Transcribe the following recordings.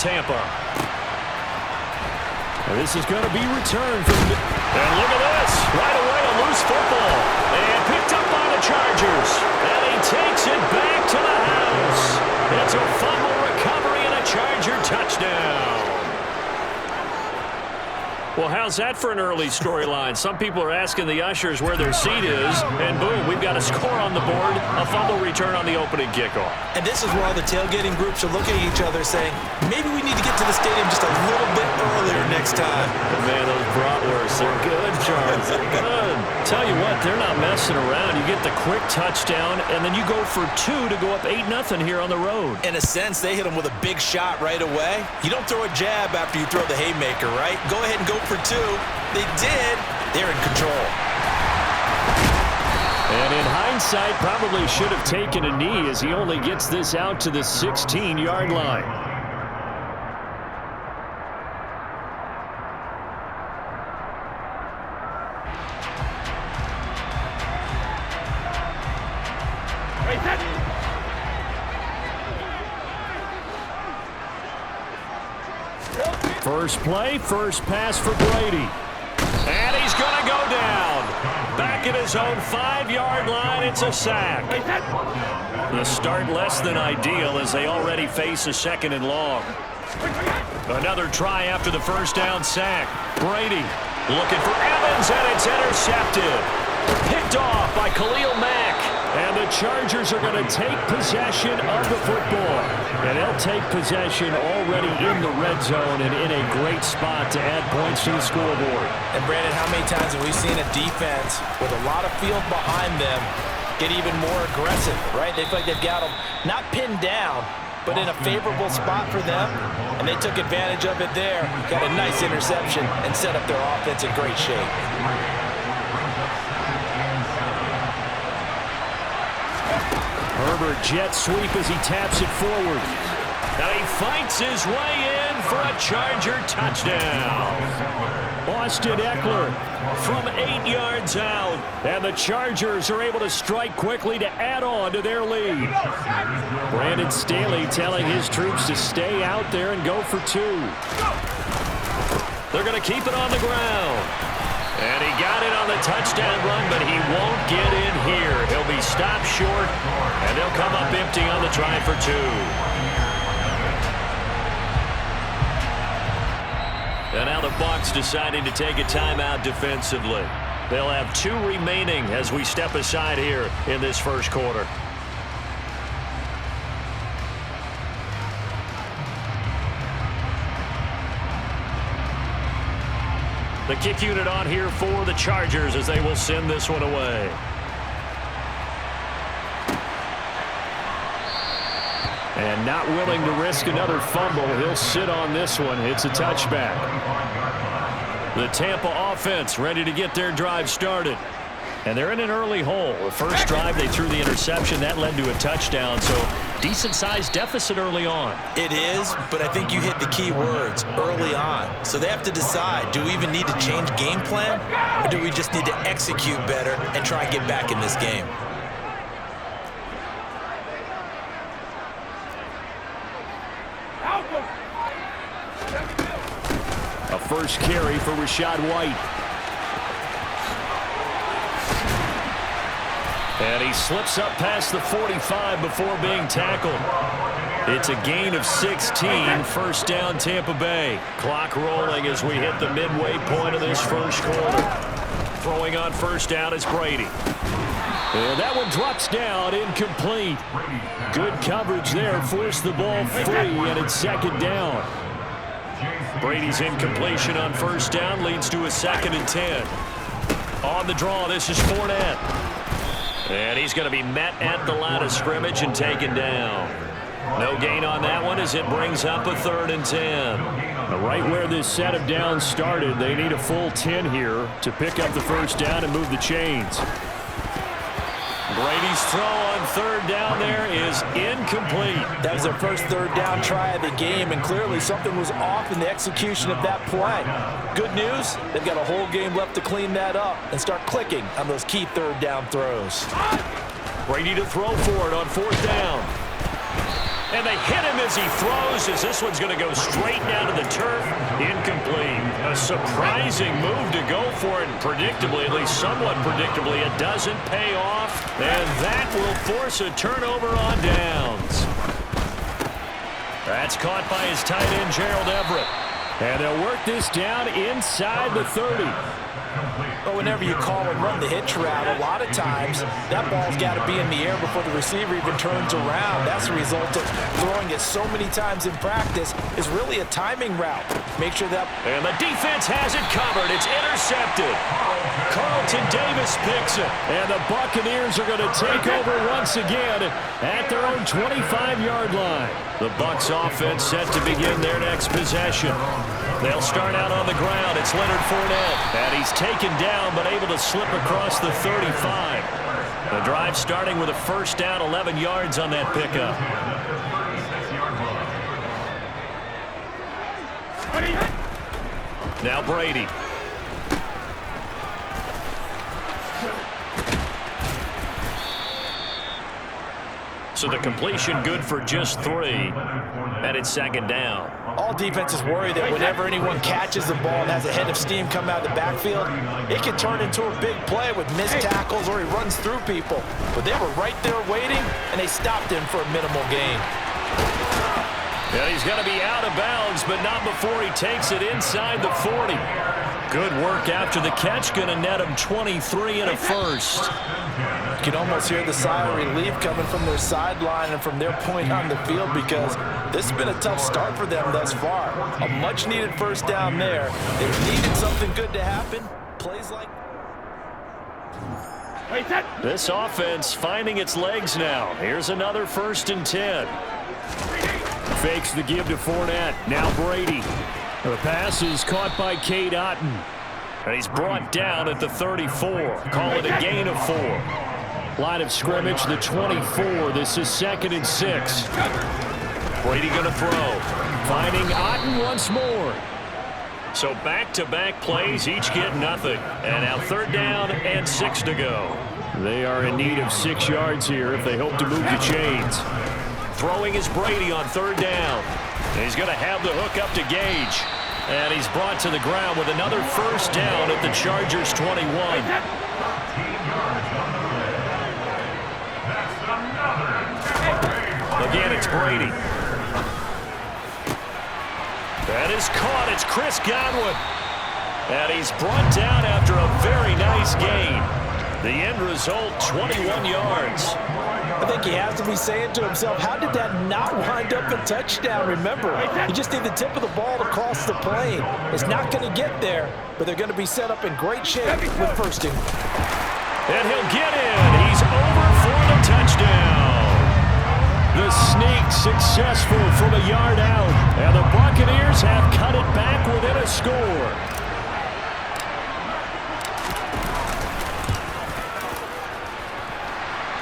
Tampa. And this is going to be returned from... And look at this. Right away, a loose football. And picked up by the Chargers. And he takes it back to the house. It's a fumble recovery and a Charger touchdown. Well, how's that for an early storyline? Some people are asking the ushers where their seat is, and boom, we've got a score on the board, a fumble return on the opening kickoff. And this is where all the tailgating groups are looking at each other saying, maybe we need to get to the stadium just a little bit earlier next time. Man, those bratwursts, they're good, Charles. They're good. Tell you what, they're not messing around. You get the quick touchdown, and then you go for 2 to go up 8-0 here on the road. In a sense, they hit them with a big shot right away. You don't throw a jab after you throw the haymaker, right? Go ahead and go for 2. They did. They're in control. And in hindsight, probably should have taken a knee as he only gets this out to the 16-yard line. First play, first pass for Brady. And he's going to go down. Back at his own 5-yard line, it's a sack. The start less than ideal as they already face a 2nd and long. Another try after the first down sack. Brady looking for Evans, and it's intercepted. Picked off by Khalil Mack. And the Chargers are going to take possession of the football. And they'll take possession already in the red zone and in a great spot to add points to the scoreboard. And Brandon, how many times have we seen a defense with a lot of field behind them get even more aggressive, right? They feel like they've got them not pinned down, but in a favorable spot for them. And they took advantage of it there. Got a nice interception and set up their offense in great shape. Herbert jet sweep as he taps it forward. Now he fights his way in for a Charger touchdown. Austin Eckler from 8 yards out. And the Chargers are able to strike quickly to add on to their lead. Brandon Staley telling his troops to stay out there and go for 2. They're going to keep it on the ground. And he got it on the touchdown run, but he won't get in here. He'll be stopped short, and they'll come up empty on the try for 2. And now the Bucs deciding to take a timeout defensively. They'll have 2 remaining as we step aside here in this first quarter. The kick unit on here for the Chargers as they will send this one away. And not willing to risk another fumble, he'll sit on this one. It's a touchback. The Tampa offense ready to get their drive started. And they're in an early hole. The first drive, they threw the interception. That led to a touchdown, so decent-sized deficit early on. It is, but I think you hit the key words, early on. So they have to decide, do we even need to change game plan, or do we just need to execute better and try and get back in this game? A first carry for Rachaad White. And he slips up past the 45 before being tackled. It's a gain of 16. First down, Tampa Bay. Clock rolling as we hit the midway point of this first quarter. Throwing on first down is Brady. And that one drops down, incomplete. Good coverage there, forced the ball free, and it's 2nd down. Brady's incompletion on first down leads to a 2nd and 10. On the draw, this is Fournette. And he's going to be met at the line of scrimmage and taken down. No gain on that one as it brings up a 3rd and 10. Right where this set of downs started, they need a full 10 here to pick up the first down and move the chains. Brady's throw on 3rd down there is incomplete. That was their first 3rd down try of the game, and clearly something was off in the execution of that play. Good news, they've got a whole game left to clean that up and start clicking on those key 3rd down throws. Brady to throw for it on 4th down. And they hit him as he throws, as this one's going to go straight down to the turf. Incomplete. A surprising move to go for it. Predictably, at least somewhat predictably, it doesn't pay off. And that will force a turnover on downs. That's caught by his tight end, Gerald Everett. And they'll work this down inside the 30. But whenever you call and run the hitch route, a lot of times that ball's got to be in the air before the receiver even turns around. That's the result of throwing it so many times in practice is really a timing route. Make sure that... And the defense has it covered. It's intercepted. Carlton Davis picks it. And the Buccaneers are going to take over once again at their own 25-yard line. The Bucs offense set to begin their next possession. They'll start out on the ground. It's Leonard Fournette. And he's taken down but able to slip across the 35. The drive starting with a first down, 11 yards on that pickup. Now Brady. So the completion good for just 3. And it's second down. All defenses worry that whenever anyone catches the ball and has a head of steam come out of the backfield, it can turn into a big play with missed tackles or he runs through people. But they were right there waiting, and they stopped him for a minimal gain. Yeah, he's going to be out of bounds, but not before he takes it inside the 40. Good work after the catch, going to net him 23 and a first. You can almost hear the sigh of relief coming from their sideline and from their point on the field because this has been a tough start for them thus far. A much-needed first down there. They needed something good to happen. Plays like... This offense finding its legs now. Here's another 1st and 10. Fakes the give to Fournette. Now Brady. The pass is caught by Cade Otton. And he's brought down at the 34. Call it a gain of 4. Line of scrimmage, the 24. This is 2nd and 6. Brady going to throw. Finding Otton once more. So back-to-back plays, each get nothing. And now 3rd down and 6 to go. They are in need of 6 yards here if they hope to move the chains. Throwing is Brady on 3rd down. And he's going to have the hook up to Gage. And he's brought to the ground with another first down at the Chargers' 21. Again, it's Brady. That is caught. It's Chris Godwin. And he's brought down after a very nice gain. The end result, 21 yards. I think he has to be saying to himself, how did that not wind up a touchdown? Remember, he just need the tip of the ball to cross the plane. It's not going to get there, but they're going to be set up in great shape with 1st and... And he'll get in. He's over for the touchdown. The sneak successful from a yard out. And the Buccaneers have cut it back within a score.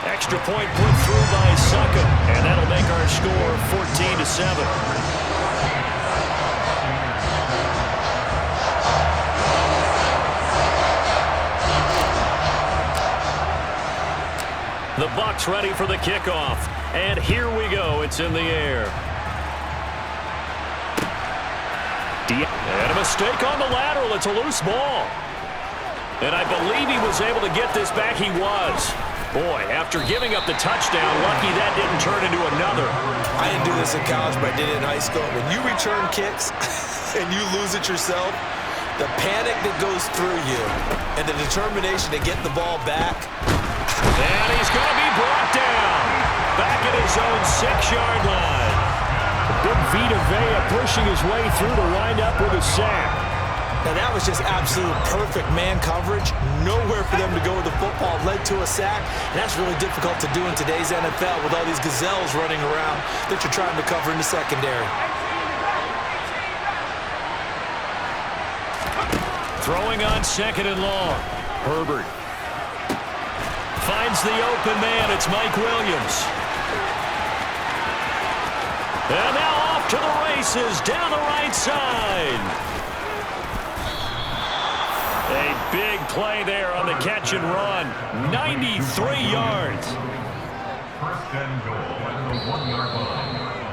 Extra point put through by Succop, and that'll make our score 14-7. The Bucs ready for the kickoff, and here we go. It's in the air. And a mistake on the lateral. It's a loose ball. And I believe he was able to get this back. He was. Boy, after giving up the touchdown, lucky that didn't turn into another. I didn't do this in college, but I did it in high school. When you return kicks and you lose it yourself, the panic that goes through you and the determination to get the ball back. And he's going to be brought down. Back at his own 6-yard line. Big Vita Vea pushing his way through to wind up with a sack. And that was just absolute perfect man coverage. Nowhere for them to go with the football. Led to a sack. And that's really difficult to do in today's NFL with all these gazelles running around that you're trying to cover in the secondary. Throwing on 2nd and long. Herbert finds the open man. It's Mike Williams. And now off to the races down the right side. A big play there on the catch and run. 93 yards. 1st and goal at the 1-yard line.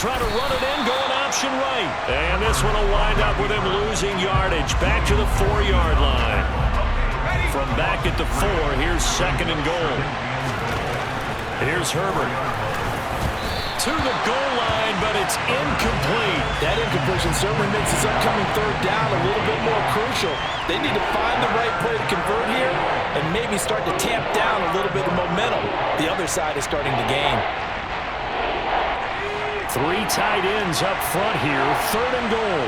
try to run it in, going option right. And this one will wind up with him losing yardage. Back to the 4-yard line. From back at the 4, here's 2nd and goal. Here's Herbert. To the goal line, but it's incomplete. That incompletion certainly makes this upcoming 3rd down a little bit more crucial. They need to find the right play to convert here and maybe start to tamp down a little bit of momentum. The other side is starting to gain. 3 tight ends up front here, 3rd and goal.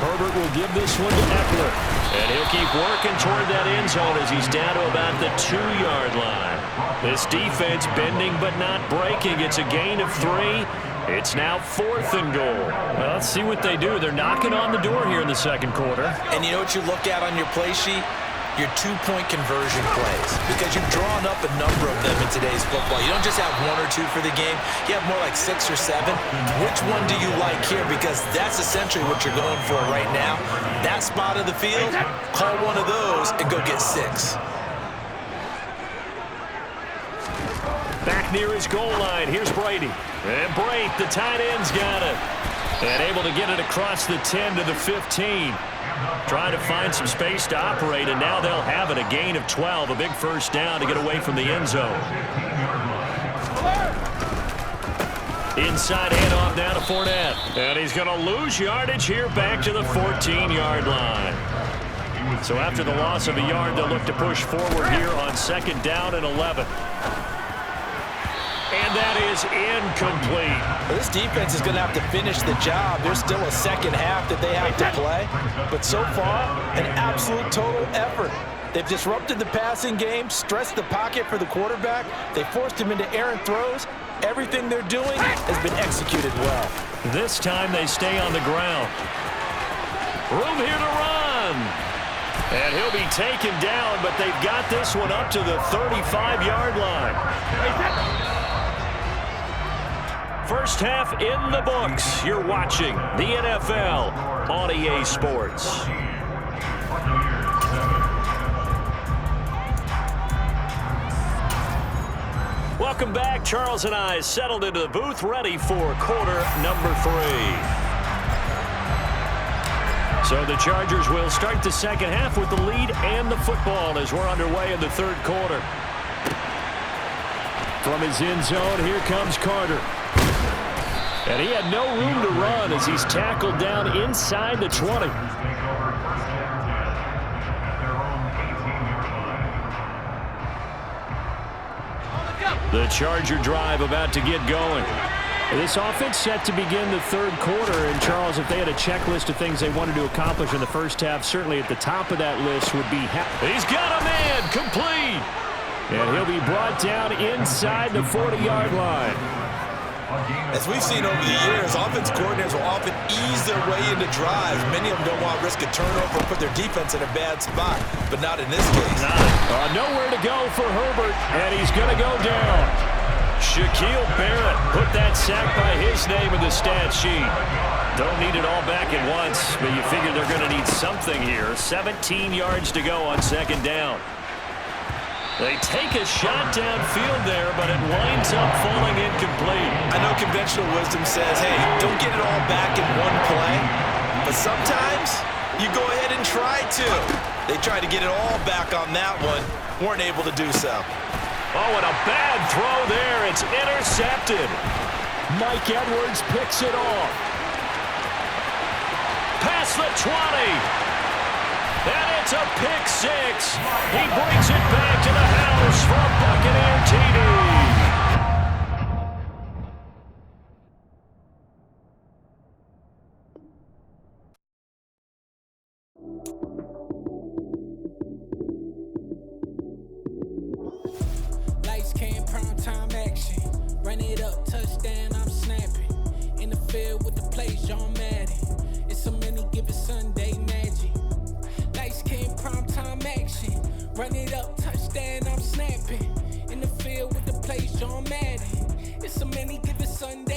Herbert will give this one to Eckler. And he'll keep working toward that end zone as he's down to about the 2-yard line. This defense bending but not breaking. It's a gain of 3. It's now 4th and goal. Well, let's see what they do. They're knocking on the door here in the 2nd quarter. And you know what you look at on your play sheet? Your 2-point conversion plays, because you've drawn up a number of them in today's football. You don't just have 1 or 2 for the game. You have more like 6 or 7. Which one do you like here? Because that's essentially what you're going for right now. That spot of the field, call one of those and go get 6. Back near his goal line, here's Brady. And Brate, the tight end's got it. And able to get it across the 10 to the 15. Trying to find some space to operate, and now they'll have it. A gain of 12, a big 1st down to get away from the end zone. Inside handoff down to Fournette. And he's going to lose yardage here back to the 14-yard line. So after the loss of a yard, they'll look to push forward here on 2nd down and 11. And that is incomplete. This defense is going to have to finish the job. There's still a 2nd half that they have to play. But so far, an absolute total effort. They've disrupted the passing game, stressed the pocket for the quarterback. They forced him into errant throws. Everything they're doing has been executed well. This time they stay on the ground. Room here to run. And he'll be taken down, but they've got this one up to the 35-yard line. 1st half in the books. You're watching the NFL on EA Sports. Welcome back. Charles and I settled into the booth, ready for quarter number 3. So the Chargers will start the 2nd half with the lead and the football as we're underway in the 3rd quarter. From his end zone, here comes Carter. And he had no room to run as he's tackled down inside the 20. The Charger drive about to get going. This offense set to begin the 3rd quarter. And, Charles, if they had a checklist of things they wanted to accomplish in the 1st half, certainly at the top of that list would be... He's got a man, complete! And he'll be brought down inside the 40-yard line. As we've seen over the years, offense coordinators will often ease their way into drives. Many of them don't want to risk a turnover or put their defense in a bad spot, but not in this case. Nowhere to go for Herbert, and he's going to go down. Shaquille Barrett put that sack by his name in the stat sheet. Don't need it all back at once, but you figure they're going to need something here. 17 yards to go on 2nd down. They take a shot downfield there, but it winds up falling incomplete. I know conventional wisdom says, hey, don't get it all back in one play. But sometimes you go ahead and try to. They tried to get it all back on that one. Weren't able to do so. Oh, and a bad throw there. It's intercepted. Mike Edwards picks it off. Past the 20. And it's a pick 6. He brings it back to the house for a Buccaneer TD. Lights came, prime time action. Run it up, touchdown, I'm snapping. In the field with the plays, John Madden. It's so many given Sunday magic. Lights came, prime time action. Run it up, touchdown, I'm snapping. In the field with the plays, John Madden. It's so many given Sunday.